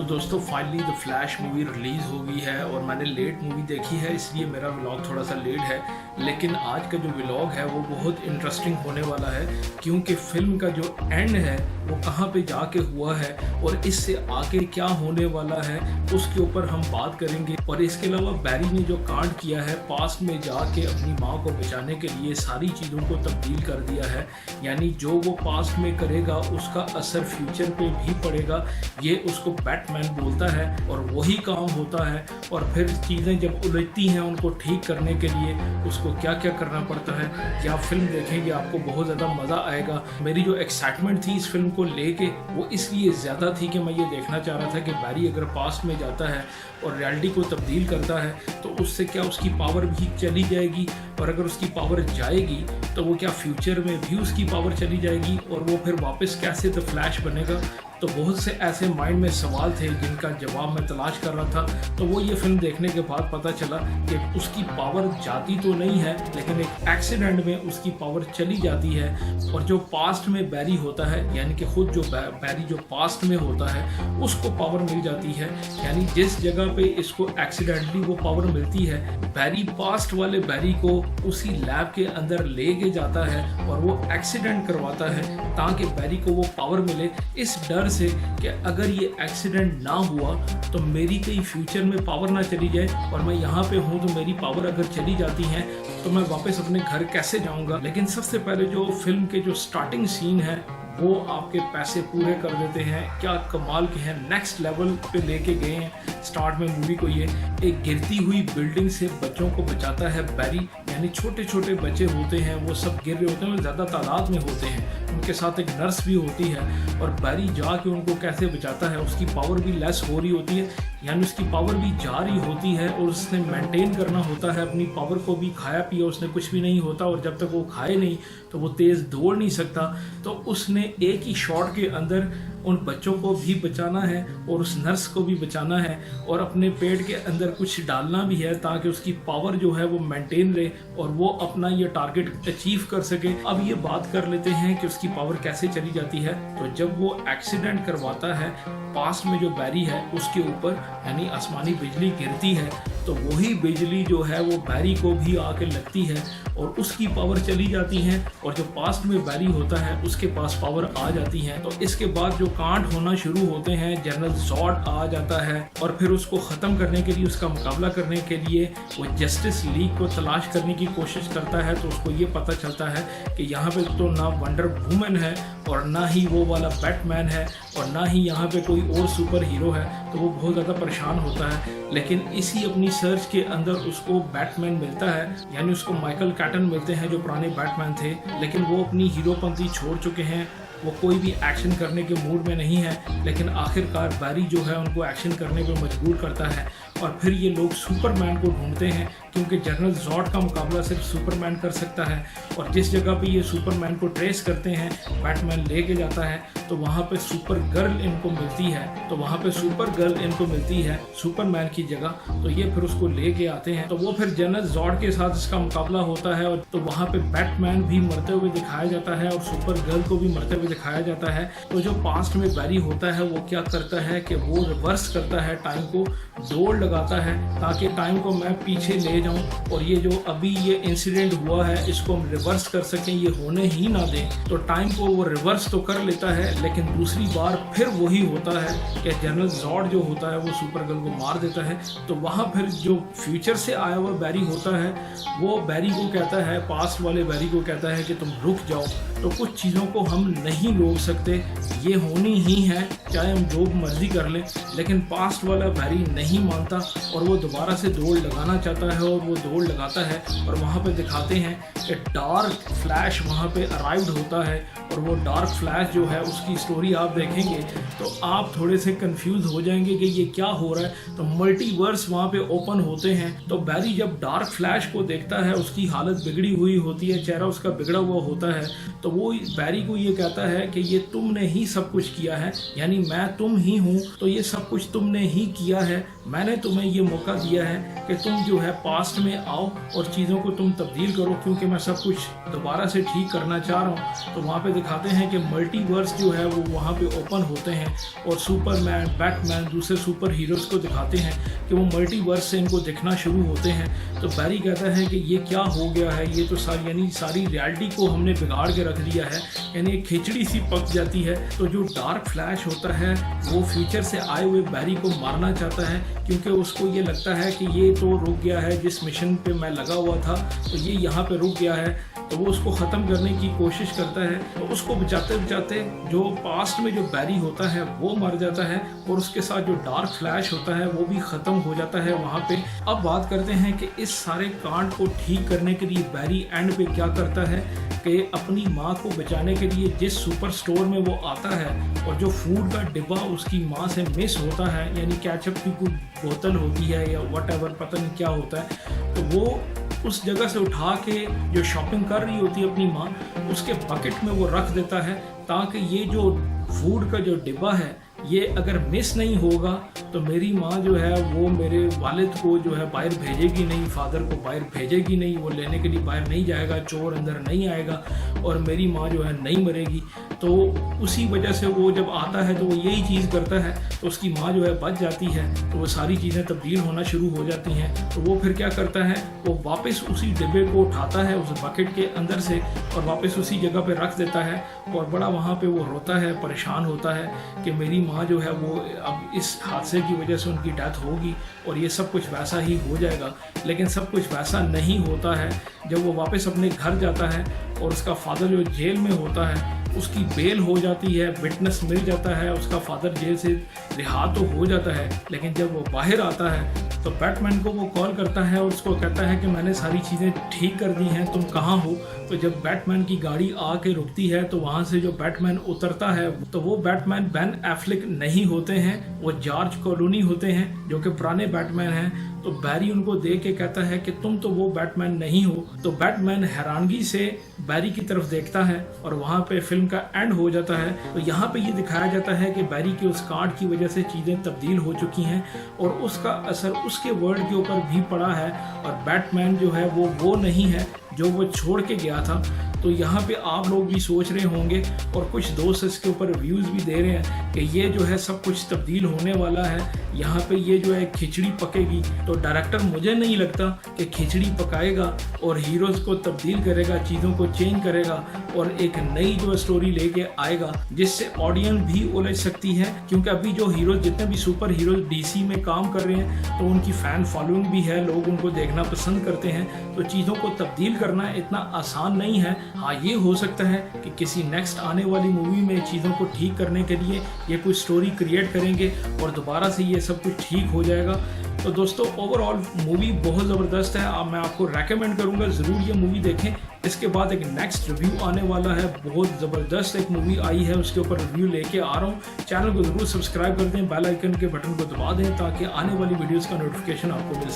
तो दोस्तों finally the flash movie release हो गई है और मैंने लेट मूवी देखी है, इसलिए मेरा व्लॉग थोड़ा सा लेट है। लेकिन आज का जो व्लॉग है वो बहुत इंटरेस्टिंग होने वाला है, क्योंकि फिल्म का जो एंड है वो कहाँ पे जाके हुआ है और इससे आगे क्या होने वाला है उसके ऊपर हम बात करेंगे। और इसके अलावा बैरी ने जो कांड किया है, पास्ट में जाके अपनी माँ को बचाने के लिए सारी चीज़ों को तब्दील कर दिया है, यानी जो वो पास्ट में करेगा उसका असर फ्यूचर पे भी पड़ेगा, ये उसको बैटमैन बोलता है और वही काम होता है। और फिर चीज़ें जब उलझती हैं उनको ठीक करने के लिए उसको क्या क्या करना पड़ता है। या फिल्म देखेंगे आपको बहुत ज़्यादा मज़ा आएगा। मेरी जो एक्साइटमेंट थी इस फिल्म को लेके वो इसलिए ज़्यादा थी कि मैं ये देखना चाह रहा था कि बैरी अगर पास्ट में जाता है और रियलिटी को तब्दील करता है तो उससे क्या उसकी पावर भी चली जाएगी, और अगर उसकी पावर जाएगी तो वो क्या फ्यूचर में भी उसकी पावर चली जाएगी और वो फिर वापस कैसे द फ्लैश बनेगा। तो बहुत से ऐसे माइंड में सवाल थे जिनका जवाब मैं तलाश कर रहा था। तो वो ये फिल्म देखने के बाद पता चला कि उसकी पावर जाती तो नहीं है, लेकिन एक एक्सीडेंट में उसकी पावर चली जाती है। और जो पास्ट में बैरी होता है, यानी कि खुद जो बैरी जो पास्ट में होता है उसको पावर मिल जाती है। यानी जिस जगह पे इसको एक्सीडेंटली वो पावर मिलती है, बैरी पास्ट वाले बैरी को उसी लैब के अंदर लेके जाता है और वो एक्सीडेंट करवाता है ताकि बैरी को वो पावर मिले, इस डर से कि अगर ये एक्सीडेंट ना हुआ तो मेरी कहीं फ्यूचर में पावर ना चली जाए और मैं यहाँ पे हूँ तो मेरी पावर अगर चली जाती है तो मैं वापस अपने घर कैसे जाऊँगा। लेकिन सबसे पहले जो फिल्म के जो स्टार्टिंग सीन है वो आपके पैसे पूरे कर देते हैं। क्या कमाल के हैं, नेक्स्ट लेवल पे लेके गए हैं स्टार्ट में मूवी को। ये एक गिरती हुई बिल्डिंग से बच्चों को बचाता है बैरी, यानी छोटे छोटे बच्चे होते हैं वो सब गिर रहे होते हैं, ज़्यादा तादाद में होते हैं, उनके साथ एक नर्स भी होती है और बैरी जाके उनको कैसे बचाता है। उसकी पावर भी लेस हो रही होती है, यानी उसकी पावर भी जा रही होती है और उसने मेंटेन करना होता है अपनी पावर को भी। खाया पिया उसने कुछ भी नहीं होता और जब तक वो खाए नहीं तो वो तेज़ दौड़ नहीं सकता। तो उसने एक ही शॉट के अंदर उन बच्चों को भी बचाना है और उस नर्स को भी बचाना है और अपने पेट के अंदर कुछ डालना भी है ताकि उसकी पावर जो है वो मेंटेन रहे और वो अपना ये टारगेट अचीव कर सके। अब ये बात कर लेते हैं कि उसकी पावर कैसे चली जाती है। तो जब वो एक्सीडेंट करवाता है, पास में जो बैरी है उसके ऊपर यानी आसमानी बिजली गिरती है, तो वही बिजली जो है वो बैरी को भी आके लगती है और उसकी पावर चली जाती है और जो पास्ट में बैरी होता है उसके पास पावर आ जाती है। तो इसके बाद जो कांड होना शुरू होते हैं, जनरल जॉड आ जाता है और फिर उसको ख़त्म करने के लिए, उसका मुकाबला करने के लिए वो जस्टिस लीग को तलाश करने की कोशिश करता है। तो उसको ये पता चलता है कि यहाँ पे तो ना वंडर वुमन है और ना ही वो वाला बैटमैन है और ना ही यहाँ पे कोई और सुपर हीरो है। तो वो बहुत ज़्यादा परेशान होता है। लेकिन इसी अपनी सर्च के अंदर उसको बैटमैन मिलता है, यानी उसको माइकल कैटन मिलते हैं जो पुराने बैटमैन थे, लेकिन वो अपनी हीरोपंती छोड़ चुके हैं, वो कोई भी एक्शन करने के मूड में नहीं है। लेकिन आखिरकार बैरी जो है उनको एक्शन करने पर मजबूर करता है और फिर ये लोग सुपरमैन को ढूंढते हैं, क्योंकि जनरल जॉड का मुकाबला सिर्फ सुपरमैन कर सकता है। और जिस जगह पे ये सुपरमैन को ट्रेस करते हैं, बैटमैन लेके जाता है, तो वहाँ पे सुपर गर्ल इनको मिलती है। तो वहाँ पे सुपर गर्ल इनको मिलती है सुपरमैन की जगह। तो ये फिर उसको लेके आते हैं, तो वो फिर जनरल जॉड के साथ इसका मुकाबला होता है। और तो वहाँ पे बैटमैन भी मरते हुए दिखाया जाता है और सुपर गर्ल को भी मरते हुए दिखाया जाता है। तो जो पास्ट में बैरी होता है वो क्या करता है कि वो रिवर्स करता है टाइम को, दौड़ लगाता है ताकि टाइम को मैं पीछे ले जाऊं और ये जो अभी ये इंसिडेंट हुआ है इसको हम रिवर्स कर सकें, ये होने ही ना दें। तो टाइम को वो रिवर्स तो कर लेता है, लेकिन दूसरी बार फिर वही होता है कि जनरल जॉड जो होता है वो सुपर गर्ल को मार देता है। तो वहाँ फिर जो फ्यूचर से आया हुआ बैरी होता है वो बैरी को कहता है, पास्ट वाले बैरी को कहता है कि तुम रुक जाओ। तो कुछ चीज़ों को हम नहीं रोक सकते, ये होनी ही है चाहे हम जो मर्जी कर लें। लेकिन पास्ट वाला बैरी नहीं मानता और वो दोबारा से दौड़ लगाना चाहता है और वो दौड़ लगाता है। और वहाँ पे दिखाते हैं कि डार्क फ्लैश वहाँ पे अराइव्ड होता है और वो डार्क फ्लैश जो है उसकी स्टोरी आप देखेंगे तो आप थोड़े से कंफ्यूज हो जाएंगे कि ये क्या हो रहा है। तो मल्टीवर्स वहाँ पे ओपन होते हैं। तो बैरी जब डार्क फ्लैश को देखता है उसकी हालत बिगड़ी हुई होती है, चेहरा उसका बिगड़ा हुआ होता है। तो वो बैरी को ये कहता है कि ये तुमने ही सब कुछ किया है, यानी मैं तुम ही हूँ, तो ये सब कुछ तुमने ही किया है, मैंने तो तुम्हें ये मौका दिया है कि तुम जो है पास्ट में आओ और चीज़ों को तुम तब्दील करो, क्योंकि मैं सब कुछ दोबारा से ठीक करना चाह रहा हूँ। तो वहाँ पे दिखाते हैं कि मल्टीवर्स जो है वो वहाँ पे ओपन होते हैं और सुपरमैन, बैटमैन, दूसरे सुपर हीरोज़ को दिखाते हैं कि वो मल्टीवर्स से इनको दिखना शुरू होते हैं। तो बैरी कहता है कि ये क्या हो गया है, ये तो सारी रियलिटी को हमने बिगाड़ के रख दिया है, यानी एक खिचड़ी सी पक जाती है। तो जो डार्क फ्लैश होता है वो फ्यूचर से आए हुए बैरी को मारना चाहता है, क्योंकि उसको ये लगता है कि ये तो रुक गया है, जिस मिशन पे मैं लगा हुआ था तो ये यहाँ पे रुक गया है। तो वो उसको ख़त्म करने की कोशिश करता है। तो उसको बचाते बचाते जो पास्ट में जो बैरी होता है वो मर जाता है और उसके साथ जो डार्क फ्लैश होता है वो भी ख़त्म हो जाता है वहाँ पे। अब बात करते हैं कि इस सारे कांड को ठीक करने के लिए बैरी एंड पे क्या करता है कि अपनी माँ को बचाने के लिए जिस सुपर स्टोर में वो आता है और जो फूड का डिब्बा उसकी माँ से मिस होता है, यानी केचप की कोई बोतल होती है या व्हाटएवर, पता नहीं क्या होता है, तो वो उस जगह से उठा के जो शॉपिंग कर रही होती है अपनी माँ, उसके बकेट में वो रख देता है, ताकि ये जो फूड का जो डिब्बा है ये अगर मिस नहीं होगा तो मेरी माँ जो है वो मेरे वालिद को जो है बाहर भेजेगी नहीं, फादर को बाहर भेजेगी नहीं, वो लेने के लिए बाहर नहीं जाएगा, चोर अंदर नहीं आएगा और मेरी माँ जो है नहीं मरेगी। तो उसी वजह से वो जब आता है तो वो यही चीज़ करता है, तो उसकी माँ जो है बच जाती है, तो वो सारी चीज़ें तब्दील होना शुरू हो जाती हैं। तो वो फिर क्या करता है, वो वापस उसी डिब्बे को उठाता है उस बकेट के अंदर से और वापस उसी जगह पे रख देता है और बड़ा वहाँ पे वो रोता है, परेशान होता है कि मेरी माँ जो है वो अब इस हादसे की वजह से उनकी डेथ होगी और ये सब कुछ वैसा ही हो जाएगा। लेकिन सब कुछ वैसा नहीं होता है। जब वो वापस अपने घर जाता है और उसका फादर जो जेल में होता है उसकी बेल हो जाती है, विटनेस मिल जाता है, उसका फादर जेल से रिहा तो हो जाता है, लेकिन जब वो बाहर आता है तो बैटमैन को वो कॉल करता है और उसको कहता है कि मैंने सारी चीज़ें ठीक कर दी हैं, तुम कहाँ हो। तो जब बैटमैन की गाड़ी आके रुकती है तो वहाँ से जो बैटमैन उतरता है तो वो बैटमैन बेन एफ्लेक नहीं होते हैं, वो जॉर्ज क्लूनी होते हैं जो कि पुराने बैटमैन हैं। तो बैरी उनको देख के कहता है कि तुम तो वो बैटमैन नहीं हो। तो बैटमैन हैरानगी से बैरी की तरफ देखता है और वहाँ पे फिल्म का एंड हो जाता है। तो यहाँ पे ये दिखाया जाता है कि बैरी के उस कार्ड की वजह से चीज़ें तब्दील हो चुकी हैं और उसका असर उसके वर्ल्ड के ऊपर भी पड़ा है और बैटमैन जो है वो नहीं है जो वो छोड़ के गया था। तो यहाँ पे आप लोग भी सोच रहे होंगे और कुछ दोस्त इसके ऊपर रिव्यूज़ भी दे रहे हैं कि ये जो है सब कुछ तब्दील होने वाला है, यहाँ पे ये जो है खिचड़ी पकेगी। तो डायरेक्टर मुझे नहीं लगता कि खिचड़ी पकाएगा और हीरोज़ को तब्दील करेगा, चीज़ों को चेंज करेगा और एक नई जो स्टोरी लेके आएगा जिससे ऑडियंस भी उलझ सकती है। क्योंकि अभी जो हीरोज़ जितने भी सुपर हीरोज़ डीसी में काम कर रहे हैं तो उनकी फ़ैन फॉलोइंग भी है, लोग उनको देखना पसंद करते हैं। तो चीज़ों को तब्दील करना इतना आसान नहीं है। हाँ, ये हो सकता है कि किसी नेक्स्ट आने वाली मूवी में चीज़ों को ठीक करने के लिए ये कोई स्टोरी क्रिएट करेंगे और दोबारा से ये सब कुछ ठीक हो जाएगा। तो दोस्तों ओवरऑल मूवी बहुत ज़बरदस्त है। अब मैं आपको रेकमेंड करूँगा ज़रूर ये मूवी देखें। इसके बाद एक नेक्स्ट रिव्यू आने वाला है, बहुत ज़बरदस्त एक मूवी आई है, उसके ऊपर रिव्यू लेके आ रहा हूँ। चैनल को ज़रूर सब्सक्राइब कर दें, बेल आइकन के बटन को दबा दें ताकि आने वाली वीडियोज़ का नोटिफिकेशन आपको मिल सके।